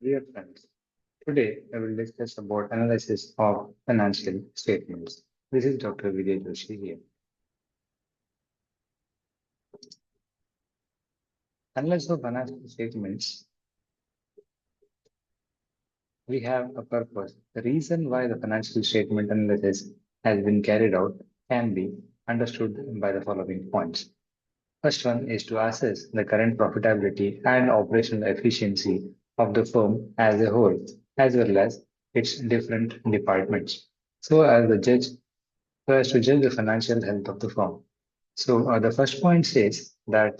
Dear friends, today I will discuss about analysis of financial statements. This is Dr. Vijay Joshi here. Analysis of financial statements, we have a purpose. The reason why the financial statement analysis has been carried out can be understood by the following points. First one is to assess the current profitability and operational efficiency of the firm as a whole, as well as its different departments. So as the judge so as to judge the financial health of the firm. So the first point says that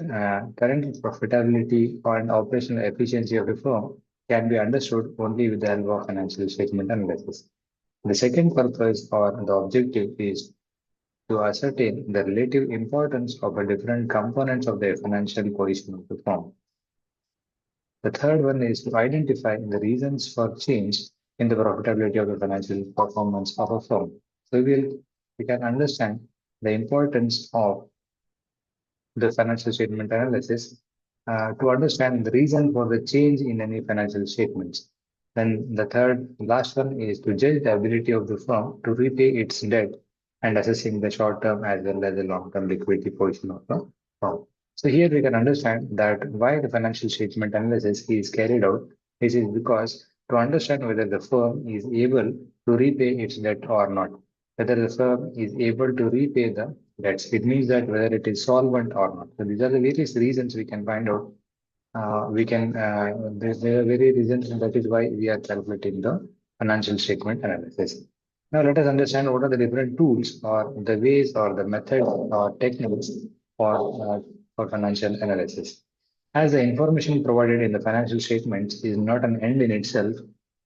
current profitability and operational efficiency of a firm can be understood only with the help of financial statement analysis. The second purpose or the objective is to ascertain the relative importance of the different components of the financial position of the firm. The third one is to identify the reasons for change in the profitability of the financial performance of a firm. So we can understand the importance of the financial statement analysis to understand the reason for the change in any financial statements. Then the third, last one is to judge the ability of the firm to repay its debt and assessing the short-term as well as the long-term liquidity position of the firm. So here we can understand that why the financial statement analysis is carried out. This is because to understand whether the firm is able to repay its debt or not, whether the firm is able to repay the debts. It means that whether it is solvent or not. So these are the various reasons we can find out. There are very reasons, and that is why we are calculating the financial statement analysis. Now let us understand what are the different tools or the ways or the methods or techniques for financial analysis. As the information provided in the financial statements is not an end in itself,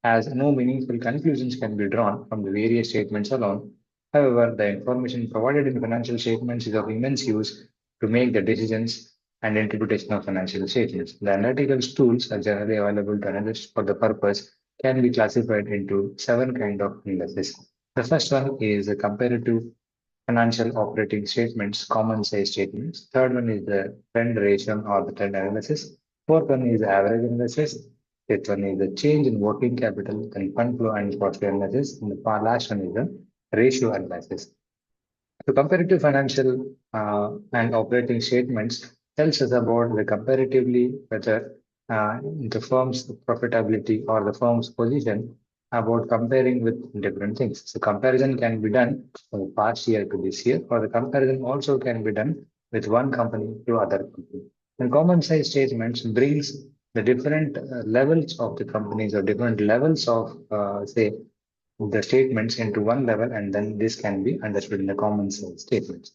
as no meaningful conclusions can be drawn from the various statements alone. However, the information provided in financial statements is of immense use to make the decisions and interpretation of financial statements. The analytical tools are generally available to analysts for the purpose can be classified into seven kind of analysis. The first one is the comparative financial operating statements, common size statements. Third one is the trend ratio or the trend analysis. Fourth one is the average analysis. Fifth one is the change in working capital, then fund flow and portfolio analysis. And the last one is the ratio analysis. So comparative financial and operating statements tells us about the comparatively whether the firm's profitability or the firm's position about comparing with different things. So comparison can be done from the past year to this year, or the comparison also can be done with one company to other company. And common size statements brings the different levels of the companies or different levels of say the statements into one level, and then this can be understood in the common sense statements.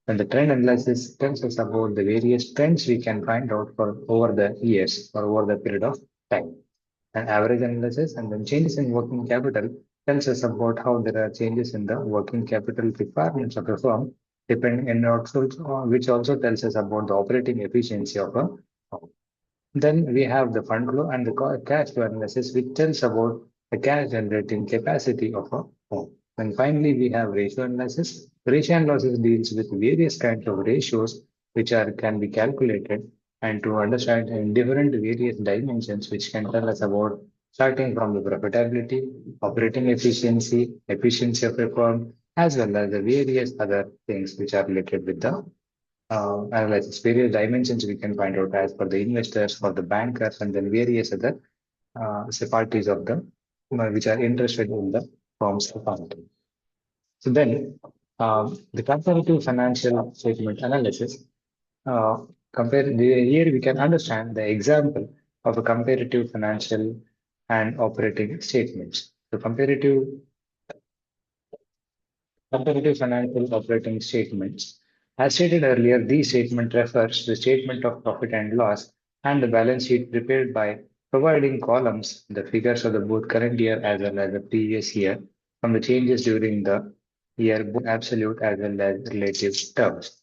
And the trend analysis tells us about the various trends we can find out for over the years or over the period of time. And average analysis and then changes in working capital tells us about how there are changes in the working capital requirements of a firm, depending and also which also tells us about the operating efficiency of a firm. Then we have the fund flow and the cash flow analysis, which tells about the cash generating capacity of a firm. And finally, we have ratio analysis. Ratio analysis deals with various kinds of ratios which are can be calculated and to understand in different various dimensions, which can tell us about starting from the profitability, operating efficiency, efficiency of a firm, as well as the various other things which are related with the analysis. Various dimensions we can find out as per the investors, for the bankers, and then various other say parties of the which are interested in the firm's accounting. So then the comparative financial statement analysis here we can understand the example of a comparative financial and operating statements. So comparative financial operating statements. As stated earlier, these statement refers to the statement of profit and loss and the balance sheet prepared by providing columns, the figures of the both current year as well as the previous year from the changes during the year, both absolute as well as relative terms.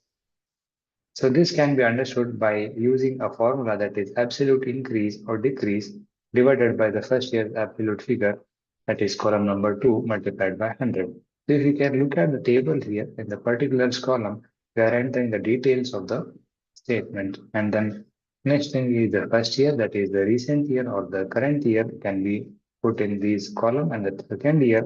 So this can be understood by using a formula that is absolute increase or decrease divided by the first year's absolute figure, that is column number 2 multiplied by 100. So if you can look at the table here in the particulars column, we are entering the details of the statement, and then Next thing is the first year, that is the recent year or the current year can be put in this column, and the second year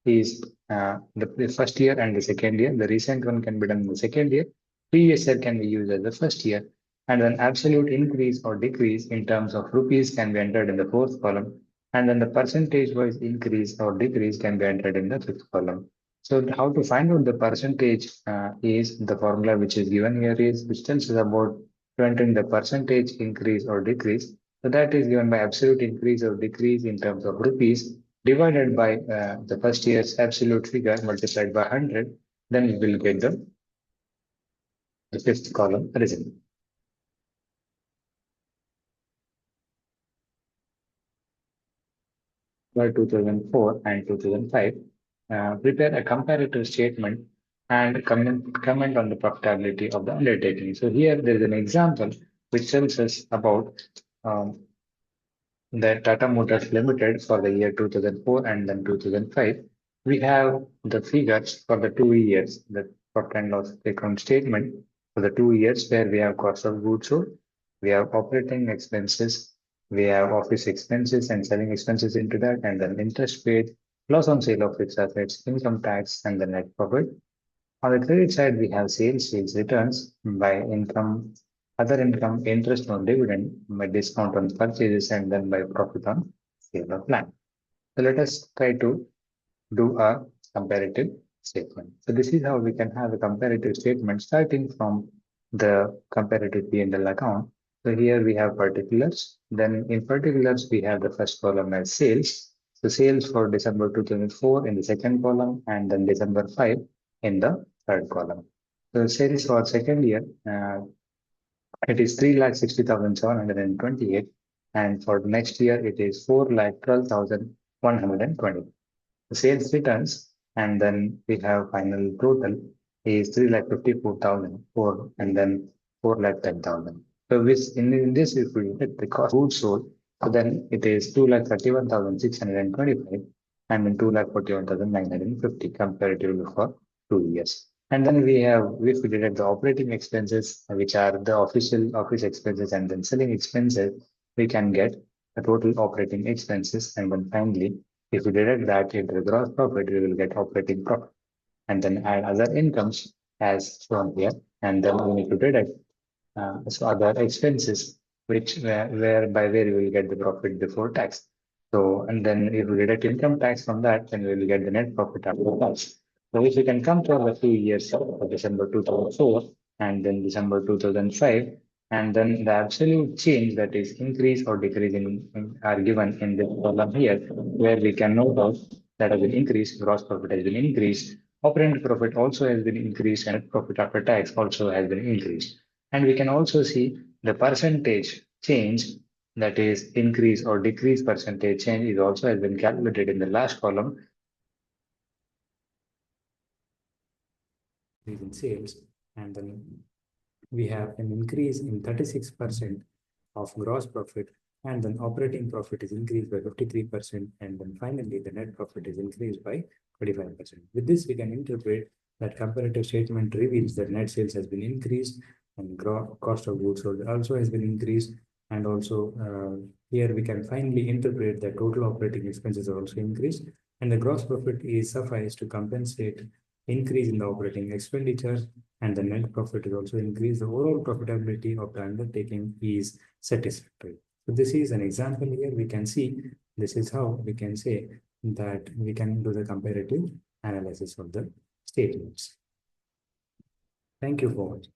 is the first year and the second year. The recent one can be done in the second year. Previous year can be used as the first year, and then absolute increase or decrease in terms of rupees can be entered in the fourth column, and then the percentage wise increase or decrease can be entered in the fifth column. So how to find out the percentage is the formula which is given here is which tells us about preventing the percentage increase or decrease. So that is given by absolute increase or decrease in terms of rupees divided by the first year's absolute figure multiplied by 100. Then we will get the fifth column result. By 2004 and 2005, prepare a comparative statement and comment on the profitability of the undertaking. So here there is an example which tells us about um, the Tata Motors Limited for the year 2004 and then 2005. We have the figures for the 2 years, the profit and loss account statement for the 2 years where we have cost of goods sold, we have operating expenses, we have office expenses and selling expenses into that, and then interest paid, loss on sale of fixed assets, income tax, and the net profit. On the credit side, we have sales returns by income, other income, interest on dividend, by discount on purchases, and then by profit on sale of land. So let us try to do a comparative statement. So this is how we can have a comparative statement starting from the comparative P&L account. So here we have particulars. Then in particulars, we have the first column as sales. So sales for December 2004 in the second column, and then December 5 in the third column. So sales for second year, it is 3,60,728, and for next year it is 4,12,120. The sales returns, and then we have final total is 3,54,004, and then 4,10,000. So which in this, if we get the cost of goods sold, so then it is 2,31,625, and then 2,41,950 comparatively for 2 years. And then we have, if we deduct the operating expenses, which are the official office expenses and then selling expenses, we can get the total operating expenses. And then finally, if we deduct that into the gross profit, we will get operating profit. And then add other incomes as shown here. And then we need to deduct so other expenses, which where we will get the profit before tax. So, and then if we deduct income tax from that, then we will get the net profit after tax. So if we can compare the 2 years of December 2004 and then December 2005, and then the absolute change, that is increase or decrease are given in this column here, where we can note out that has been increased, gross profit has been increased, operating profit also has been increased, and net profit after tax also has been increased. And we can also see the percentage change, that is increase or decrease percentage change, is also has been calculated in the last column. In sales, and then we have an increase in 36% of gross profit, and then operating profit is increased by 53%, and then finally the net profit is increased by 25%. With this, we can interpret that comparative statement reveals that net sales has been increased and cost of goods sold also has been increased, and also here we can finally interpret that total operating expenses are also increased, and the gross profit is sufficed to compensate increase in the operating expenditures, and the net profit is also increased. The overall profitability of the undertaking is satisfactory. So this is an example here. We can see this is how we can say that we can do the comparative analysis of the statements. Thank you for watching.